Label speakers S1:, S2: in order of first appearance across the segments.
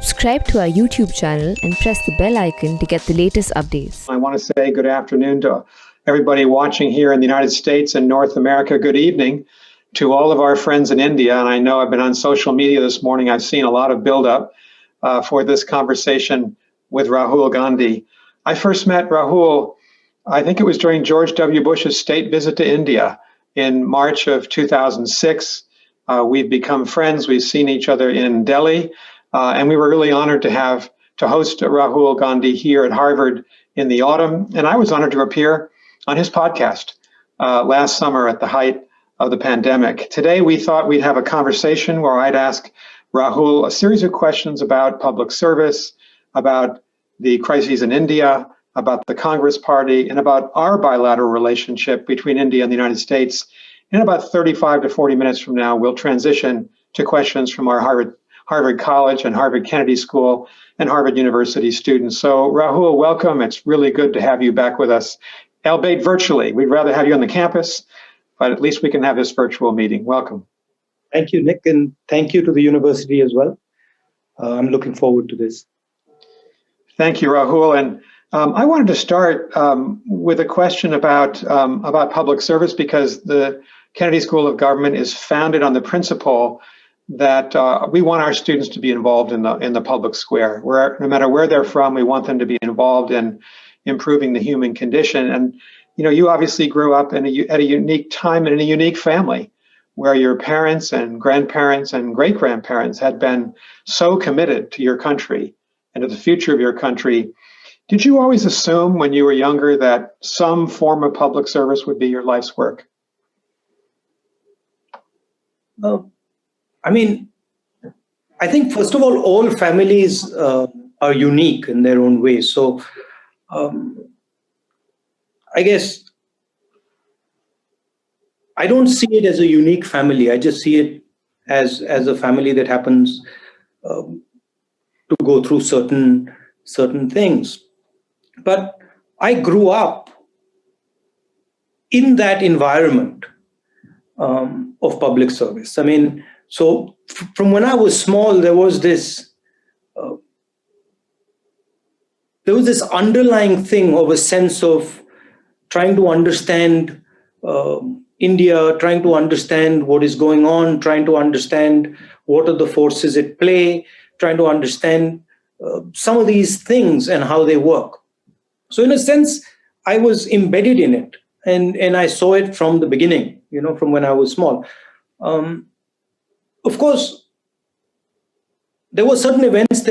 S1: Subscribe to our YouTube channel and press the bell icon to get the latest updates.
S2: I want to say good afternoon to everybody watching here in the United States and North America. Good evening to all of our friends in India. And I know I've been on social media this morning. I've seen a lot of buildup for this conversation with Rahul Gandhi. I first met Rahul, I think it was during George W. Bush's state visit to India in March of 2006. We've become friends. We've seen each other in Delhi. And we were really honored to host Rahul Gandhi here at Harvard in the autumn. And I was honored to appear on his podcast last summer at the height of the pandemic. Today, we thought we'd have a conversation where I'd ask Rahul a series of questions about public service, about the crises in India, about the Congress Party, and about our bilateral relationship between India and the United States. In about 35 to 40 minutes from now, we'll transition to questions from our Harvard College and Harvard Kennedy School and Harvard University students. So Rahul, welcome. It's really good to have you back with us, albeit virtually. We'd rather have you on the campus, but at least we can have this virtual meeting. Welcome.
S3: Thank you, Nick, and thank you to the university as well. I'm looking forward to this.
S2: Thank you, Rahul. And I wanted to start with a question about public service, because the Kennedy School of Government is founded on the principle that we want our students to be involved in the public square. No matter where they're from, we want them to be involved in improving the human condition. And you obviously grew up at a unique time and in a unique family, where your parents and grandparents and great-grandparents had been so committed to your country and to the future of your country. Did you always assume when you were younger that some form of public service would be your life's work?
S3: I think, first of all families are unique in their own way. So I guess I don't see it as a unique family. I just see it as a family that happens to go through certain things. But I grew up in that environment of public service. So from when I was small, there was this underlying thing of a sense of trying to understand India, trying to understand what is going on, trying to understand what are the forces at play, trying to understand some of these things and how they work. So in a sense, I was embedded in it, and I saw it from the beginning, from when I was small. Of course, there were certain events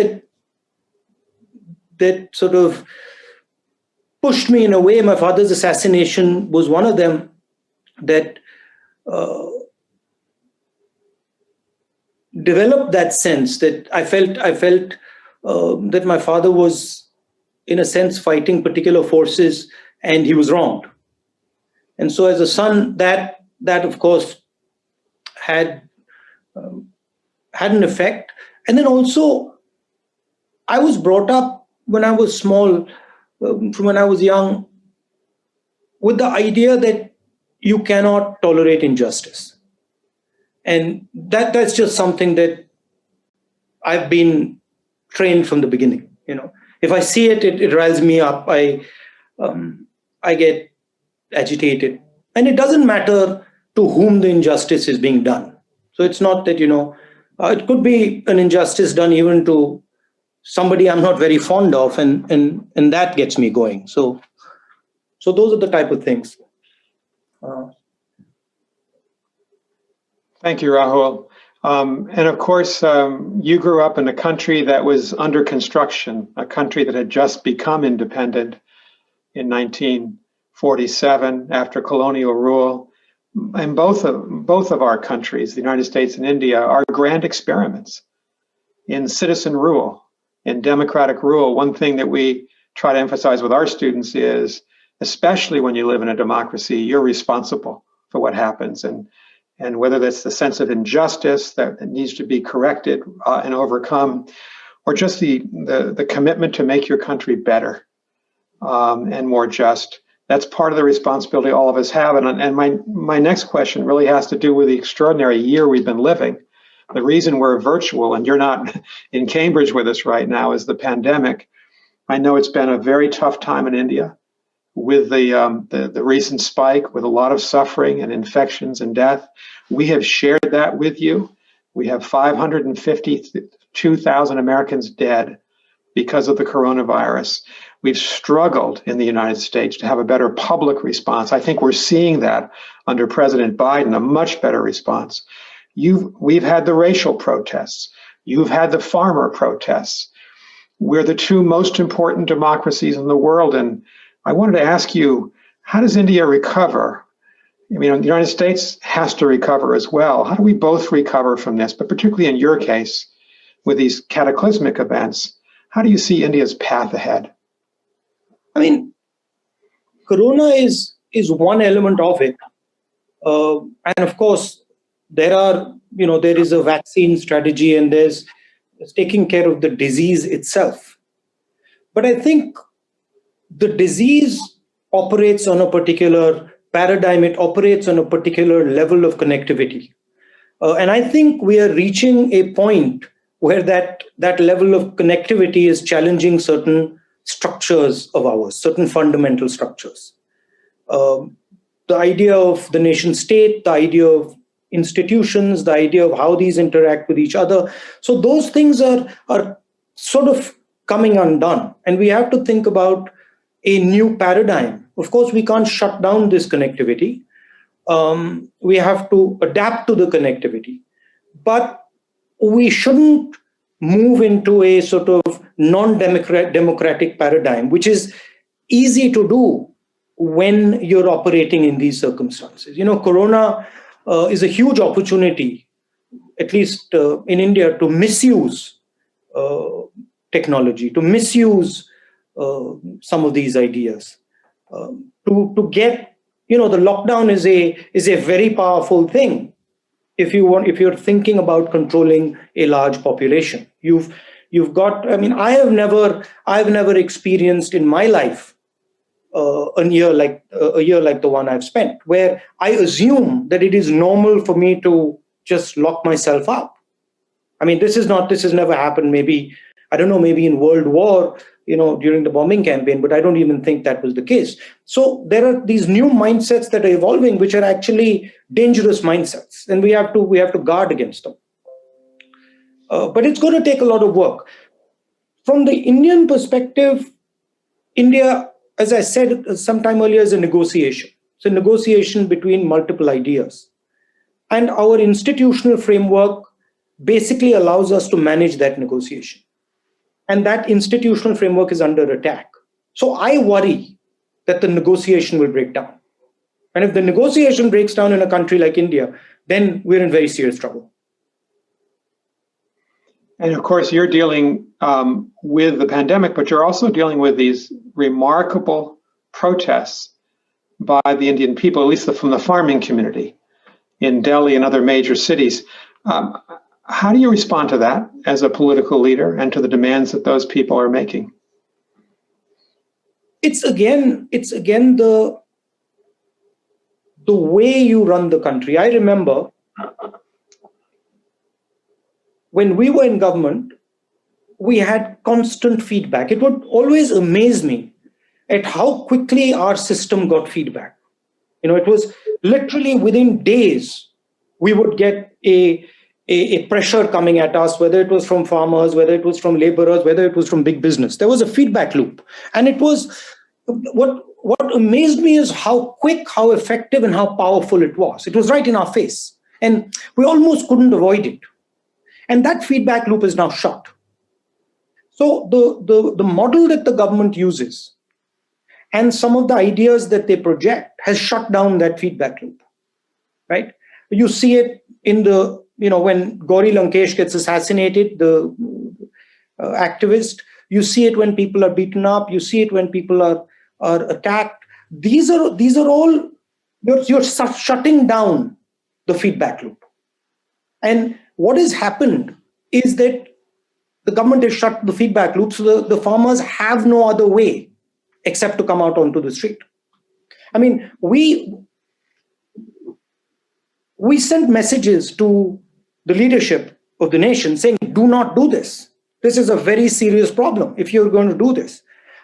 S3: that sort of pushed me in a way. My father's assassination was one of them that developed that sense that I felt that my father was, in a sense, fighting particular forces, and he was wronged. And so as a son, that of course had an effect. And then also, I was brought up when I was small, from when I was young, with the idea that you cannot tolerate injustice. And that's just something that I've been trained from the beginning. If I see it, it riles me up. I get agitated. And it doesn't matter to whom the injustice is being done. So it's not that, it could be an injustice done even to somebody I'm not very fond of, and that gets me going. So those are the type of things.
S2: Thank you, Rahul. And of course, you grew up in a country that was under construction, a country that had just become independent in 1947 after colonial rule. And both of our countries, the United States and India, are grand experiments in citizen rule, in democratic rule. One thing that we try to emphasize with our students is, especially when you live in a democracy, you're responsible for what happens. And whether that's the sense of injustice that needs to be corrected and overcome, or just the commitment to make your country better and more just. That's part of the responsibility all of us have. And my next question really has to do with the extraordinary year we've been living. The reason we're virtual and you're not in Cambridge with us right now is the pandemic. I know it's been a very tough time in India with the recent spike, with a lot of suffering and infections and death. We have shared that with you. We have 552,000 Americans dead because of the coronavirus. We've struggled in the United States to have a better public response. I think we're seeing that under President Biden, a much better response. We've had the racial protests. You've had the farmer protests. We're the two most important democracies in the world. And I wanted to ask you, how does India recover? I mean, the United States has to recover as well. How do we both recover from this? But particularly in your case, with these cataclysmic events, how do you see India's path ahead?
S3: I mean, Corona is one element of it. And of course, there is a vaccine strategy and there's taking care of the disease itself. But I think the disease operates on a particular paradigm, it operates on a particular level of connectivity. And I think we are reaching a point where that level of connectivity is challenging certain structures of ours, certain fundamental structures. The idea of the nation state, the idea of institutions, the idea of how these interact with each other. So those things are sort of coming undone. And we have to think about a new paradigm. Of course, we can't shut down this connectivity. We have to adapt to the connectivity. But we shouldn't move into a sort of non-democratic paradigm, which is easy to do when you're operating in these circumstances. Corona is a huge opportunity, at least in India, to misuse technology, to misuse some of these ideas, to get, the lockdown is a very powerful thing. If you're thinking about controlling a large population, you've got, I've never experienced in my life a year like the one I've spent, where I assume that it is normal for me to just lock myself up. This has never happened. Maybe, I don't know, maybe in World War, during the bombing campaign, but I don't even think that was the case. So there are these new mindsets that are evolving, which are actually dangerous mindsets, and we have to guard against them. But it's going to take a lot of work. From the Indian perspective, India, as I said sometime earlier, is a negotiation. It's a negotiation between multiple ideas. And our institutional framework basically allows us to manage that negotiation. And that institutional framework is under attack. So I worry that the negotiation will break down. And if the negotiation breaks down in a country like India, then we're in very serious trouble.
S2: And of course, you're dealing with the pandemic, but you're also dealing with these remarkable protests by the Indian people, at least from the farming community in Delhi and other major cities. How do you respond to that as a political leader and to the demands that those people are making?
S3: It's again the way you run the country. I remember when we were in government, we had constant feedback. It would always amaze me at how quickly our system got feedback. It was literally within days, we would get a pressure coming at us, whether it was from farmers, whether it was from laborers, whether it was from big business. There was a feedback loop. And it was, what amazed me is how quick, how effective, and how powerful it was. It was right in our face. And we almost couldn't avoid it. And that feedback loop is now shut. So the model that the government uses and some of the ideas that they project has shut down that feedback loop, right? You see it in when Gauri Lankesh gets assassinated, the activist, you see it when people are beaten up, you see it when people are attacked. These are all, you're shutting down the feedback loop. And what has happened is that the government has shut the feedback loop, so the farmers have no other way except to come out onto the street. We sent messages to the leadership of the nation saying, do not do this. This is a very serious problem if you're going to do this.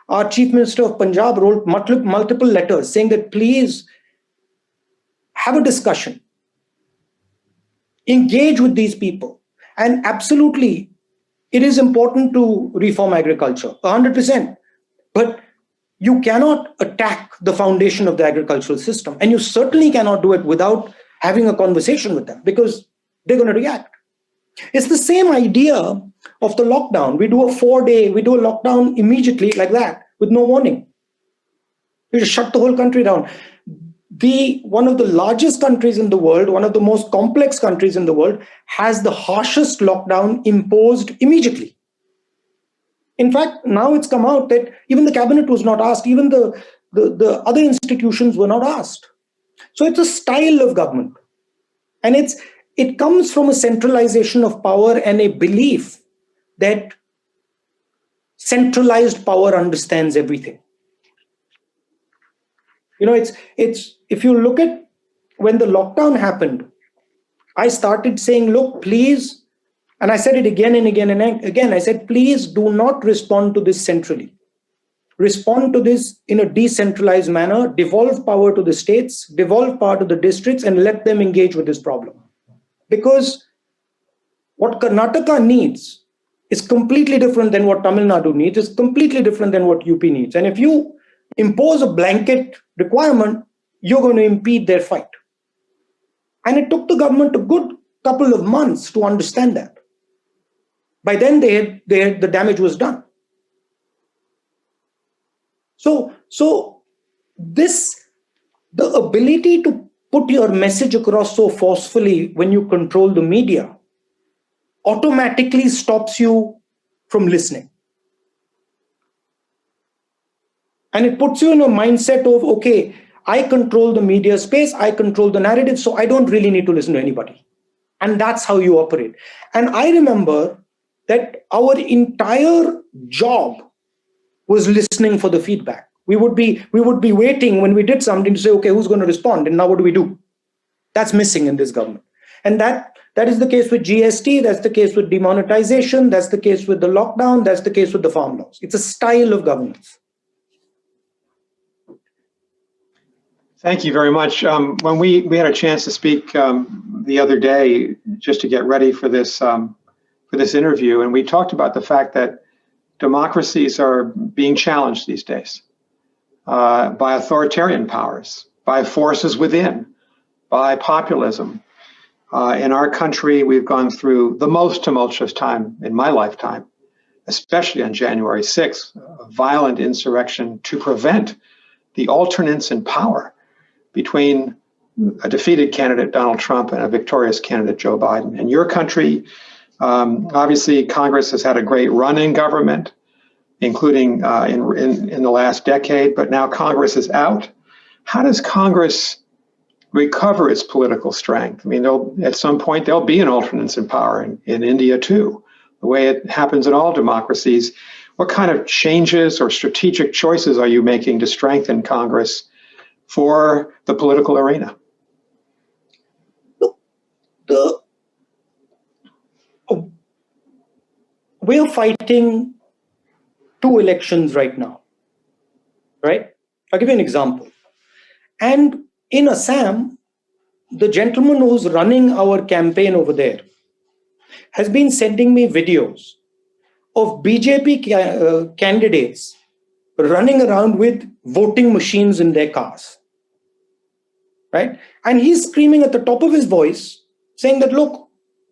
S3: Our Chief Minister of Punjab wrote multiple letters saying that please have a discussion, engage with these people. And absolutely, it is important to reform agriculture, 100%. But you cannot attack the foundation of the agricultural system. And you certainly cannot do it without having a conversation with them because they're going to react. It's the same idea of the lockdown. We do a lockdown immediately like that with no warning. We just shut the whole country down. One of the largest countries in the world, one of the most complex countries in the world, has the harshest lockdown imposed immediately. In fact, now it's come out that even the cabinet was not asked, even the other institutions were not asked. So it's a style of government. And it comes from a centralization of power and a belief that centralized power understands everything. It's if you look at when the lockdown happened, I started saying, look, please, and I said it again and again and again, I said, please do not respond to this centrally. Respond to this in a decentralized manner, devolve power to the states, devolve power to the districts, and let them engage with this problem. Because what Karnataka needs is completely different than what Tamil Nadu needs, is completely different than what UP needs. And if you impose a blanket requirement, you're going to impede their fight. And it took the government a good couple of months to understand that. By then, the damage was done. So the ability to put your message across so forcefully when you control the media automatically stops you from listening. And it puts you in a mindset of, okay, I control the media space, I control the narrative, so I don't really need to listen to anybody. And that's how you operate. And I remember that our entire job was listening for the feedback. We would be waiting when we did something to say, okay, who's going to respond? And now what do we do? That's missing in this government. And that is the case with GST, that's the case with demonetization, that's the case with the lockdown, that's the case with the farm laws. It's a style of governance.
S2: Thank you very much. When we had a chance to speak the other day, just to get ready for this interview, and we talked about the fact that democracies are being challenged these days by authoritarian powers, by forces within, by populism. In our country, we've gone through the most tumultuous time in my lifetime, especially on January 6th, a violent insurrection to prevent the alternates in power between a defeated candidate, Donald Trump, and a victorious candidate, Joe Biden. In your country, obviously, Congress has had a great run in government, including in the last decade, but now Congress is out. How does Congress recover its political strength? I mean, at some point, there'll be an alternates in power in India, too, the way it happens in all democracies. What kind of changes or strategic choices are you making to strengthen Congress for the political arena?
S3: We're fighting two elections right now, right? I'll give you an example. And in Assam, the gentleman who's running our campaign over there has been sending me videos of BJP candidates running around with voting machines in their cars, right? And he's screaming at the top of his voice, saying that, look,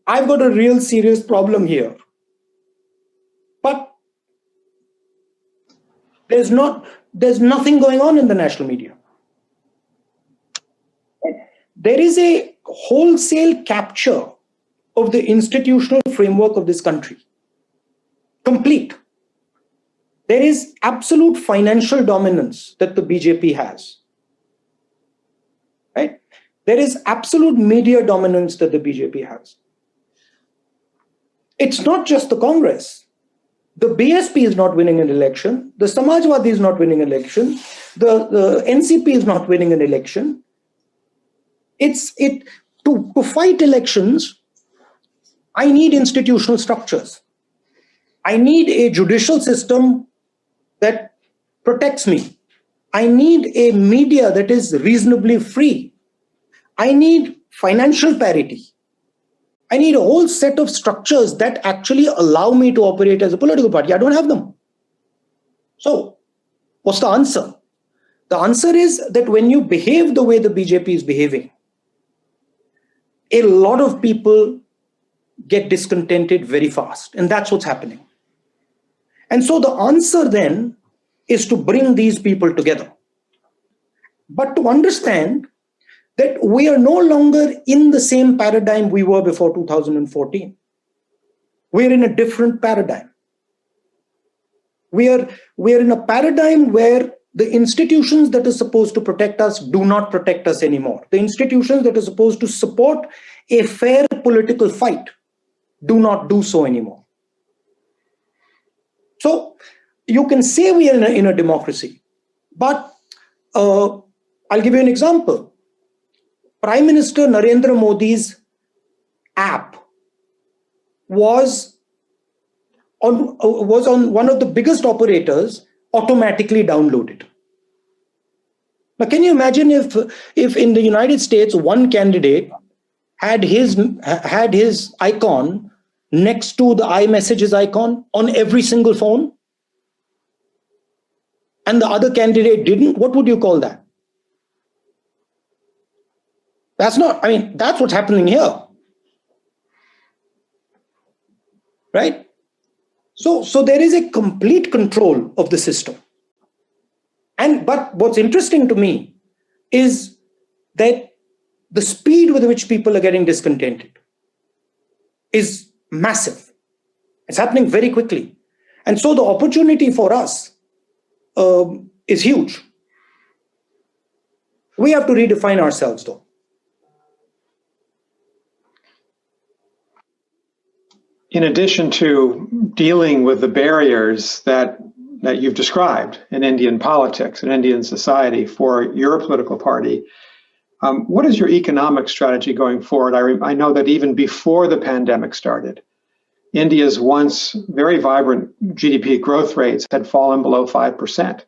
S3: I've got a real serious problem here. But there's nothing going on in the national media. There is a wholesale capture of the institutional framework of this country. Complete. There is absolute financial dominance that the BJP has. Right? There is absolute media dominance that the BJP has. It's not just the Congress. The BSP is not winning an election. The Samajwadi is not winning an election. The NCP is not winning an election. To fight elections, I need institutional structures. I need a judicial system that protects me. I need a media that is reasonably free. I need financial parity. I need a whole set of structures that actually allow me to operate as a political party. I don't have them. So, what's the answer? The answer is that when you behave the way the BJP is behaving, a lot of people get discontented very fast. And that's what's happening. And so the answer then is to bring these people together. But to understand that we are no longer in the same paradigm we were before 2014. We're in a different paradigm. We are in a paradigm where the institutions that are supposed to protect us do not protect us anymore. The institutions that are supposed to support a fair political fight do not do so anymore. So you can say we are in a democracy, but I'll give you an example. Prime Minister Narendra Modi's app was on one of the biggest operators automatically downloaded. Now, can you imagine if in the United States one candidate had his icon next to the iMessages icon on every single phone, and the other candidate didn't? What would you call that? That's what's happening here. Right? So there is a complete control of the system. But what's interesting to me is that the speed with which people are getting discontented is massive. It's happening very quickly. And so the opportunity for us is huge. We have to redefine ourselves, though.
S2: In addition to dealing with the barriers that you've described in Indian politics and Indian society for your political party, what is your economic strategy going forward? I know that even before the pandemic started, India's once very vibrant GDP growth rates had fallen below 5%.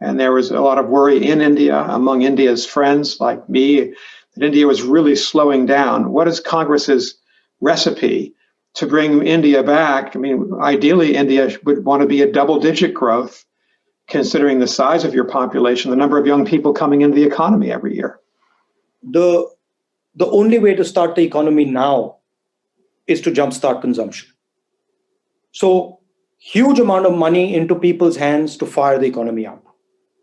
S2: And there was a lot of worry in India, among India's friends like me, that India was really slowing down. What is Congress's recipe to bring India back? I mean, ideally, India would want to be a double-digit growth, considering the size of your population, the number of young people coming into the economy every year.
S3: The only way to start the economy now is to jumpstart consumption. So, huge amount of money into people's hands to fire the economy up.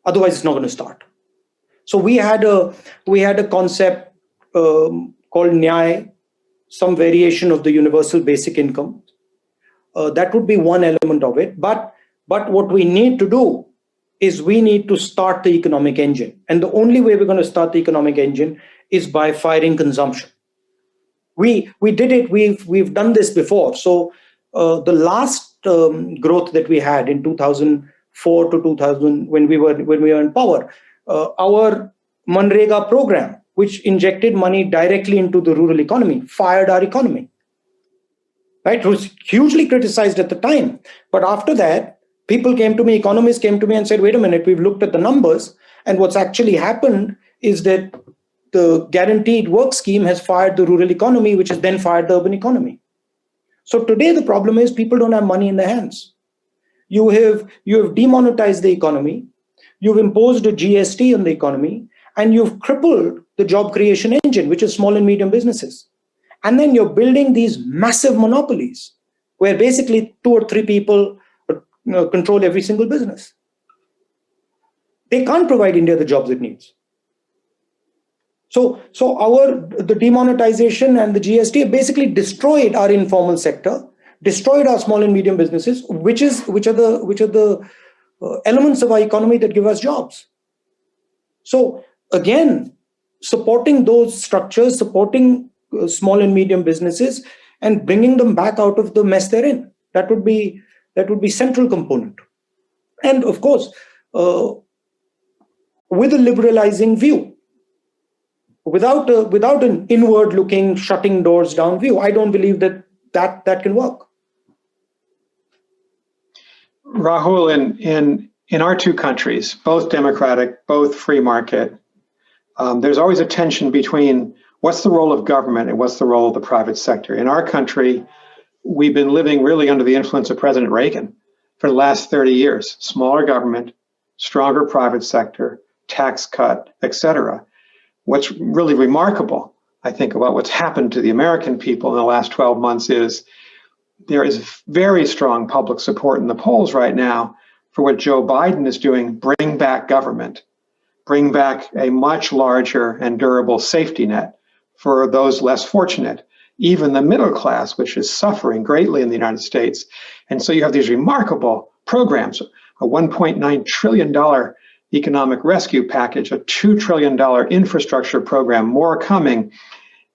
S3: Otherwise, it's not going to start. So we had a concept called Nyay, some variation of the universal basic income. That would be one element of it. But what we need to do is we need to start the economic engine. And the only way we're going to start the economic engine is by firing consumption. We did it. We've done this before. So the last growth that we had in 2004 to 2000, when we were in power, our Manrega program, which injected money directly into the rural economy, fired our economy. Right? It was hugely criticized at the time. But after that, economists came to me and said, wait a minute, we've looked at the numbers. And what's actually happened is that the guaranteed work scheme has fired the rural economy, which has then fired the urban economy. So today the problem is people don't have money in their hands. You have demonetized the economy. You've imposed a GST on the economy, and you've crippled the job creation engine, which is small and medium businesses. And then you're building these massive monopolies where basically 2 or 3 people control every single business. They can't provide India the jobs it needs. So the demonetization and the GST basically destroyed our informal sector, destroyed our small and medium businesses, which are the elements of our economy that give us jobs. So again, supporting those structures, supporting small and medium businesses, and bringing them back out of the mess they're in. That would be central component. And of course, with a liberalizing view, without an inward-looking, shutting doors down view. I don't believe that that can work.
S2: Rahul, in our two countries, both democratic, both free market, there's always a tension between what's the role of government and what's the role of the private sector. In our country, we've been living really under the influence of President Reagan for the last 30 years. Smaller government, stronger private sector, tax cut, etc. What's really remarkable, I think, about what's happened to the American people in the last 12 months is there is very strong public support in the polls right now for what Joe Biden is doing, bring back government, bring back a much larger and durable safety net for those less fortunate, even the middle class, which is suffering greatly in the United States. And so you have these remarkable programs, a $1.9 trillion economic rescue package, a $2 trillion infrastructure program, more coming.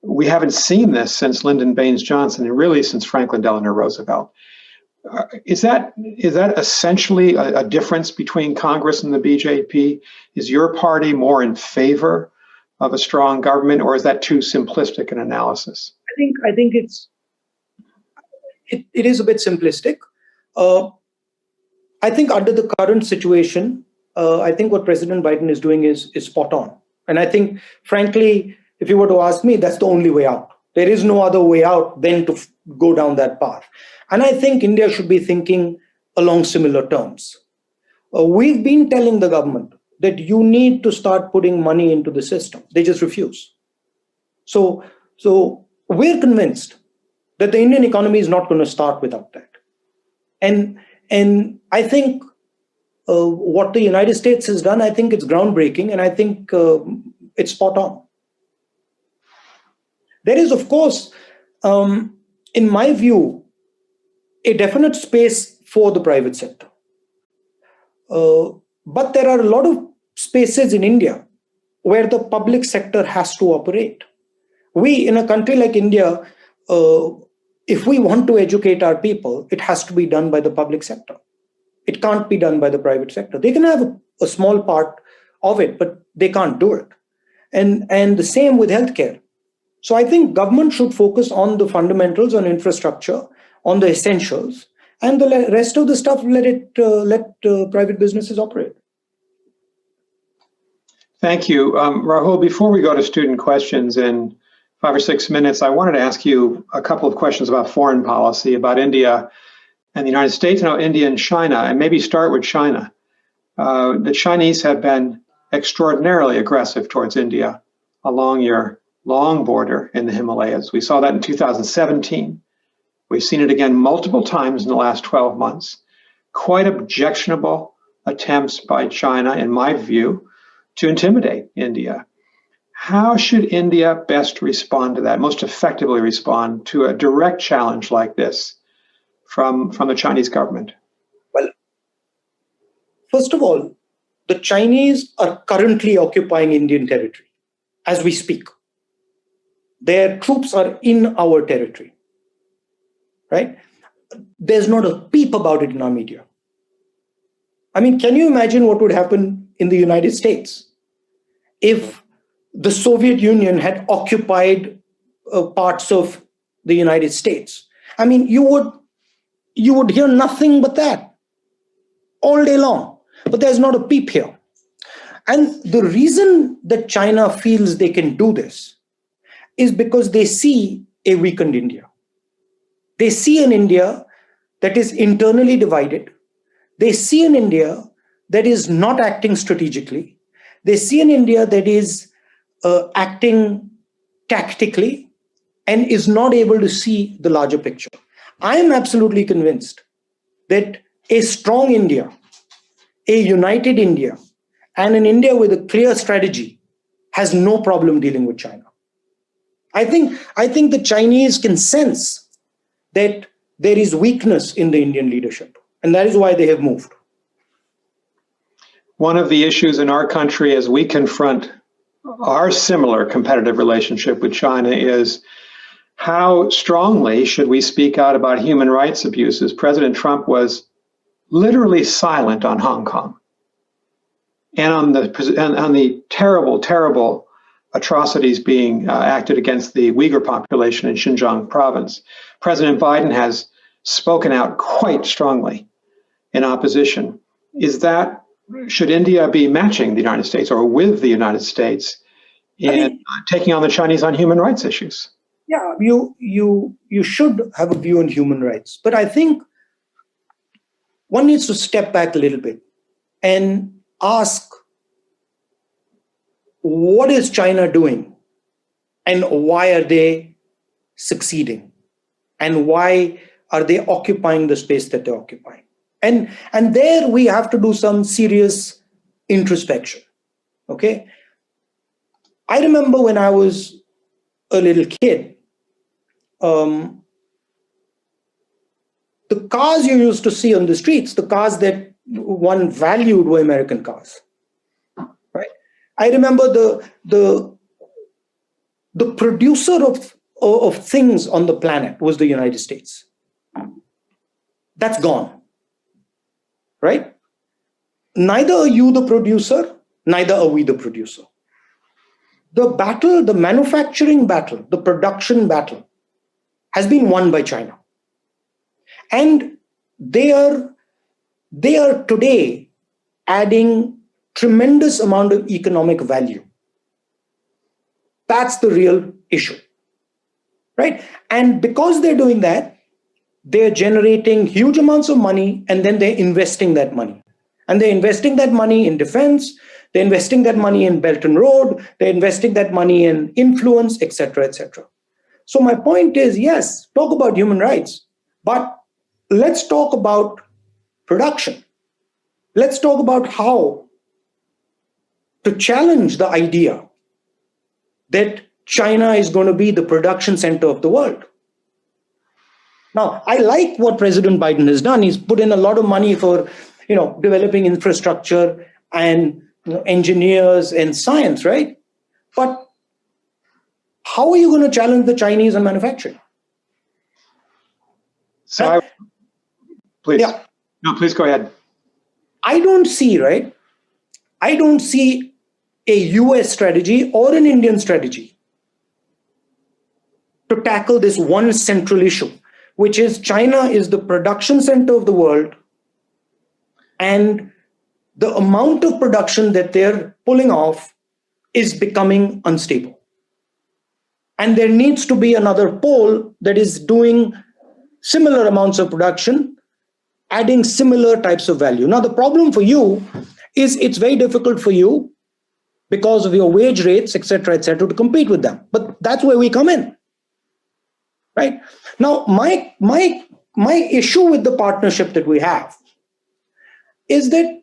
S2: We haven't seen this since Lyndon Baines Johnson and really since Franklin Delano Roosevelt. Is that essentially a difference between Congress and the BJP? Is your party more in favor of a strong government, or is that too simplistic an analysis?
S3: I think it is a bit simplistic. I think under the current situation, I think what President Biden is doing is spot on. And I think, frankly, if you were to ask me, that's the only way out. There is no other way out than to go down that path. And I think India should be thinking along similar terms. We've been telling the government that you need to start putting money into the system. They just refuse. So we're convinced that the Indian economy is not going to start without that. And I think what the United States has done, I think it's groundbreaking, and I think it's spot on. There is, of course, in my view, a definite space for the private sector. But there are a lot of spaces in India where the public sector has to operate. We, in a country like India, if we want to educate our people, it has to be done by the public sector. It can't be done by the private sector. They can have a small part of it, but they can't do it. And the same with healthcare. So I think government should focus on the fundamentals, on infrastructure, on the essentials, and the rest of the stuff let private businesses operate.
S2: Thank you. Rahul, before we go to student questions in 5 or 6 minutes, I wanted to ask you a couple of questions about foreign policy, about India and the United States, and India and China, and maybe start with China. The Chinese have been extraordinarily aggressive towards India along your long border in the Himalayas. We saw that in 2017. We've seen it again multiple times in the last 12 months. Quite objectionable attempts by China, in my view, to intimidate India. How should India best respond to that, most effectively respond to a direct challenge like this from the Chinese government?
S3: Well, first of all, the Chinese are currently occupying Indian territory as we speak. Their troops are in our territory, right? There's not a peep about it in our media. I mean, can you imagine what would happen in the United States if the Soviet Union had occupied parts of the United States? I mean, you would hear nothing but that all day long, but there's not a peep here. And the reason that China feels they can do this is because they see a weakened India. They see an India that is internally divided. They see an India that is not acting strategically. They see an India that is acting tactically and is not able to see the larger picture. I am absolutely convinced that a strong India, a united India, and an India with a clear strategy has no problem dealing with China. I think the Chinese can sense that there is weakness in the Indian leadership, and that is why they have moved.
S2: One of the issues in our country as we confront our similar competitive relationship with China is how strongly should we speak out about human rights abuses? President Trump was literally silent on Hong Kong and on the terrible atrocities being acted against the Uyghur population in Xinjiang province. President Biden has spoken out quite strongly in opposition. Should India be matching the United States or with the United States in taking on the Chinese on human rights issues?
S3: Yeah, you should have a view on human rights, but I think one needs to step back a little bit and ask, what is China doing, and why are they succeeding, and why are they occupying the space that they're occupying? And there we have to do some serious introspection. Okay, I remember when I was a little kid, the cars you used to see on the streets, the cars that one valued were American cars, right? I remember the producer of things on the planet was the United States. That's gone, right? Neither are you the producer, neither are we the producer. The battle, the manufacturing battle, the production battle has been won by China. And they are today adding tremendous amount of economic value. That's the real issue, right? And because they're doing that, they're generating huge amounts of money, and then they're investing that money. And they're investing that money in defense, they're investing that money in Belt and Road, they're investing that money in influence, etc., etc. So my point is, yes, talk about human rights, but let's talk about production. Let's talk about how to challenge the idea that China is going to be the production center of the world. Now, I like what President Biden has done. He's put in a lot of money for, developing infrastructure and engineers and science, right? But how are you going to challenge the Chinese on manufacturing?
S2: So, please.
S3: Yeah.
S2: No, please go ahead.
S3: I don't see a US strategy or an Indian strategy to tackle this one central issue, which is China is the production center of the world, and the amount of production that they're pulling off is becoming unstable. And there needs to be another pole that is doing similar amounts of production, adding similar types of value. Now, the problem for you is it's very difficult for you because of your wage rates, et cetera, to compete with them. But that's where we come in, right? Now, my issue with the partnership that we have is that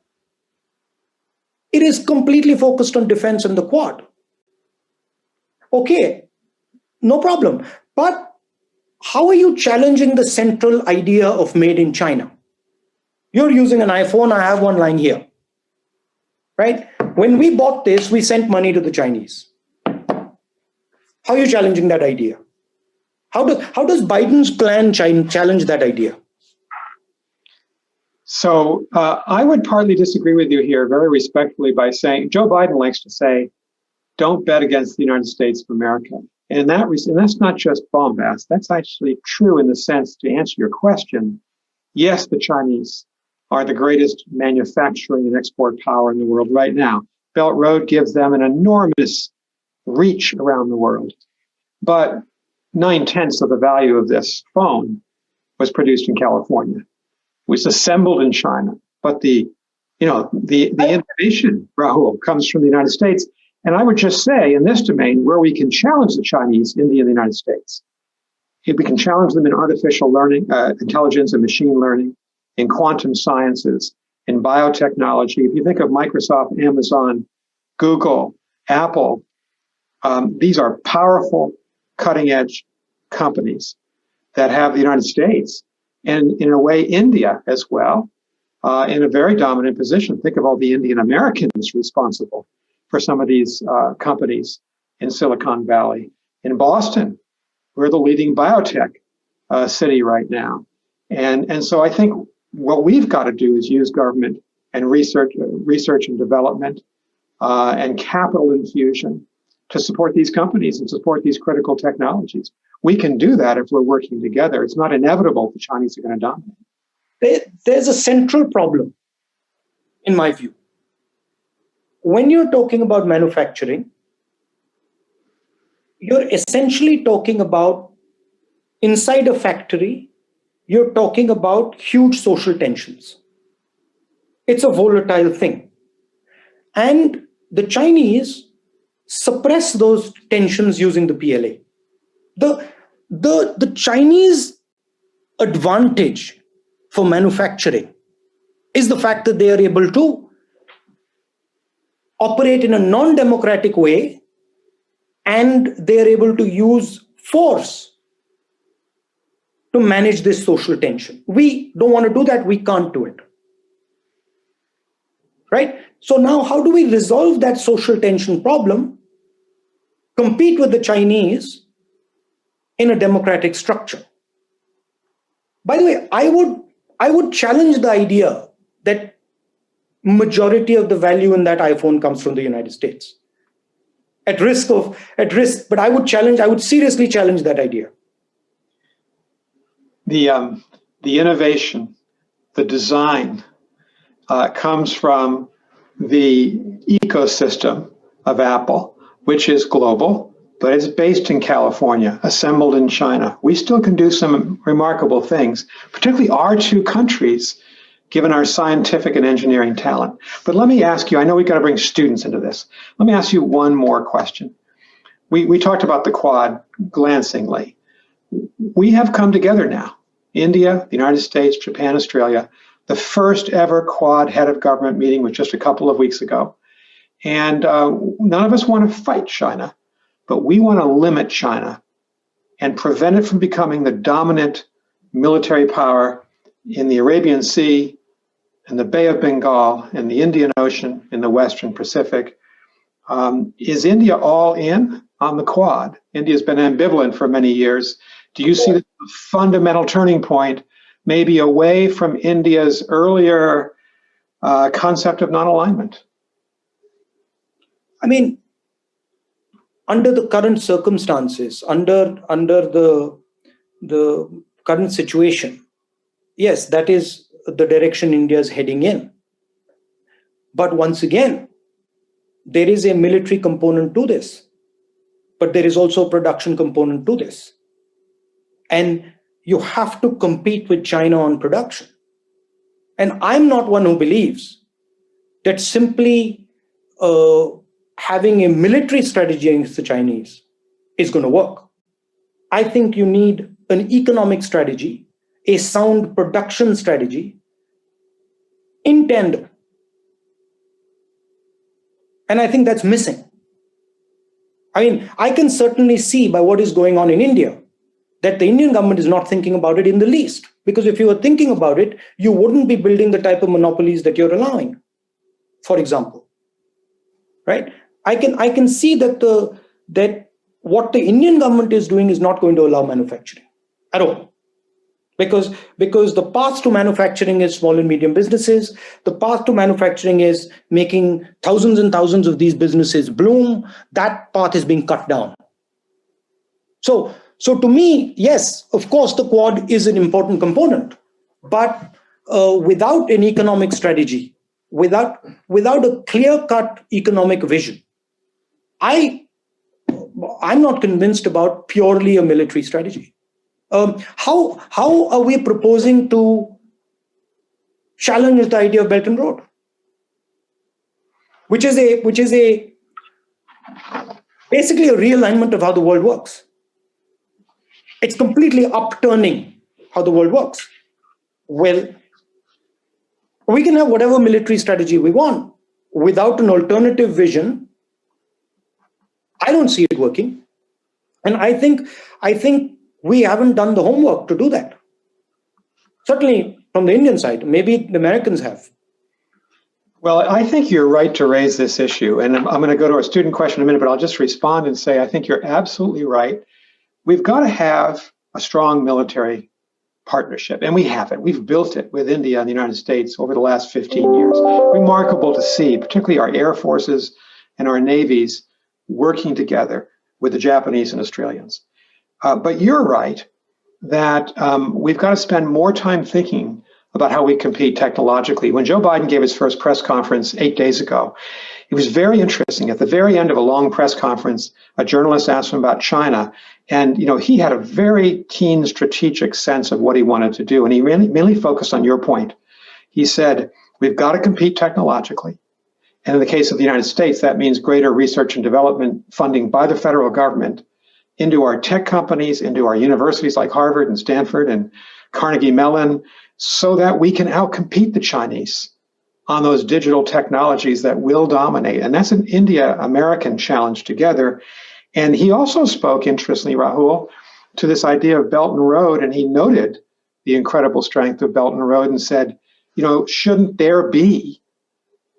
S3: it is completely focused on defense and the Quad. Okay, no problem. But how are you challenging the central idea of made in China? You're using an iPhone, I have one lying here, right? When we bought this, we sent money to the Chinese. How are you challenging that idea? How does Biden's plan challenge that idea?
S2: So I would partly disagree with you here very respectfully by saying, Joe Biden likes to say, don't bet against the United States of America. And that's not just bombast. That's actually true in the sense, to answer your question, yes, the Chinese are the greatest manufacturing and export power in the world right now. Belt Road gives them an enormous reach around the world. But 9/10 of the value of this phone was produced in California. It was assembled in China. But the innovation, Rahul, comes from the United States. And I would just say, in this domain, where we can challenge the Chinese, India and the United States, if we can challenge them in artificial learning, intelligence and machine learning, in quantum sciences, in biotechnology. If you think of Microsoft, Amazon, Google, Apple, these are powerful, cutting-edge companies that have the United States, and in a way, India as well, in a very dominant position. Think of all the Indian Americans responsible for some of these companies in Silicon Valley. In Boston, we're the leading biotech city right now. And so I think what we've got to do is use government and research and development and capital infusion to support these companies and support these critical technologies. we can do that if we're working together. It's not inevitable the Chinese are going to dominate.
S3: There's a central problem, in my view. When you're talking about manufacturing, you're essentially talking about inside a factory, you're talking about huge social tensions. It's a volatile thing. And the Chinese suppress those tensions using the PLA. The Chinese advantage for manufacturing is the fact that they are able to operate in a non-democratic way, and they are able to use force to manage this social tension. We don't want to do that. We can't do it. Right? So now how do we resolve that social tension problem, compete with the Chinese in a democratic structure? By the way, I would challenge the idea that majority of the value in that iPhone comes from the United States. At risk, but I would seriously challenge that idea.
S2: The innovation, the design comes from the ecosystem of Apple, which is global, but it's based in California, assembled in China. We still can do some remarkable things, particularly our two countries, given our scientific and engineering talent. But let me ask you, I know we've got to bring students into this. Let me ask you one more question. We talked about the Quad glancingly. We have come together now. India, the United States, Japan, Australia. The first ever Quad head of government meeting was just a couple of weeks ago. And none of us want to fight China, but we want to limit China and prevent it from becoming the dominant military power in the Arabian Sea, in the Bay of Bengal, in the Indian Ocean, in the Western Pacific. Is India all in on the Quad? India's been ambivalent for many years. Do you see the fundamental turning point, maybe away from India's earlier concept of non-alignment?
S3: I mean, under the current circumstances, under the current situation, yes, that is the direction India is heading in. But once again, there is a military component to this, but there is also a production component to this. And you have to compete with China on production. And I'm not one who believes that simply having a military strategy against the Chinese is going to work. I think you need an economic strategy, a sound production strategy in tandem. And I think that's missing. I mean, I can certainly see by what is going on in India that the Indian government is not thinking about it in the least. Because if you were thinking about it, you wouldn't be building the type of monopolies that you're allowing, for example. Right? I can see that what the Indian government is doing is not going to allow manufacturing at all. Because the path to manufacturing is small and medium businesses. The path to manufacturing is making thousands and thousands of these businesses bloom. That path is being cut down. So to me, yes, of course, the Quad is an important component, but without an economic strategy, without a clear-cut economic vision, I'm not convinced about purely a military strategy. How are we proposing to challenge the idea of Belt and Road, which is basically a realignment of how the world works? It's completely upturning how the world works. Well, we can have whatever military strategy we want. Without an alternative vision, I don't see it working. And I think we haven't done the homework to do that. Certainly from the Indian side, maybe the Americans have.
S2: Well, I think you're right to raise this issue. And I'm going to go to a student question in a minute, but I'll just respond and say, I think you're absolutely right. We've got to have a strong military partnership, and we have it. We've built it with India and the United States over the last 15 years. Remarkable to see, particularly our air forces and our navies working together with the Japanese and Australians. But you're right that we've got to spend more time thinking about how we compete technologically. When Joe Biden gave his first press conference 8 days ago, it was very interesting. At the very end of a long press conference, a journalist asked him about China, and he had a very keen strategic sense of what he wanted to do, and he really mainly focused on your point. He said, we've got to compete technologically. And in the case of the United States, that means greater research and development funding by the federal government into our tech companies, into our universities like Harvard and Stanford and Carnegie Mellon, so that we can outcompete the Chinese on those digital technologies that will dominate. And that's an India-American challenge together. And he also spoke, interestingly, Rahul, to this idea of Belt and Road, and he noted the incredible strength of Belt and Road and said, shouldn't there be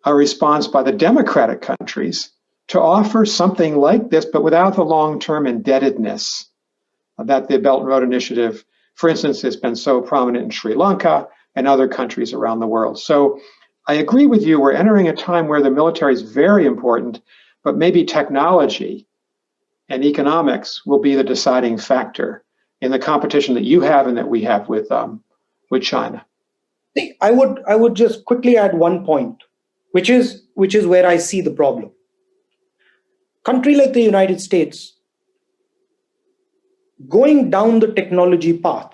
S2: a response by the democratic countries to offer something like this, but without the long-term indebtedness that the Belt and Road Initiative, for instance, has been so prominent in Sri Lanka and other countries around the world. So I agree with you. We're entering a time where the military is very important, but maybe technology and economics will be the deciding factor in the competition that you have and that we have with China.
S3: I would just quickly add one point, which is where I see the problem. Country like the United States, going down the technology path,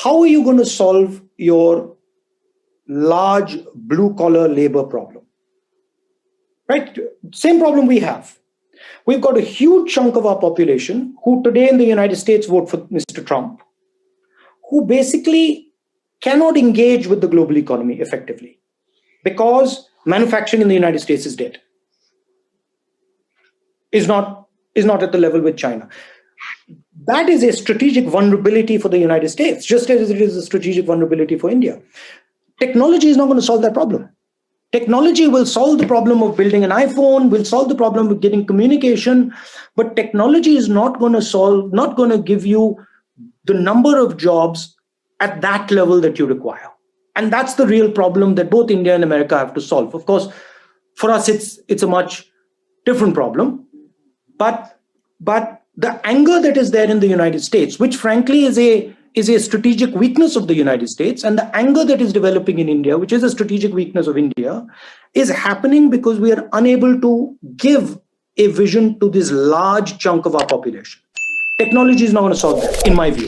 S3: how are you going to solve your large blue-collar labor problem? Right? Same problem we have. We've got a huge chunk of our population who today in the United States vote for Mr. Trump, who basically cannot engage with the global economy effectively because manufacturing in the United States is dead. Is not at the level with China. That is a strategic vulnerability for the United States, just as it is a strategic vulnerability for India. Technology is not going to solve that problem. Technology will solve the problem of building an iPhone, will solve the problem of getting communication, but technology is not going to give you the number of jobs at that level that you require. And that's the real problem that both India and America have to solve. Of course, for us, it's a much different problem. But the anger that is there in the United States, which frankly is a strategic weakness of the United States, and the anger that is developing in India, which is a strategic weakness of India, is happening because we are unable to give a vision to this large chunk of our population. Technology is not going to solve that, in my view.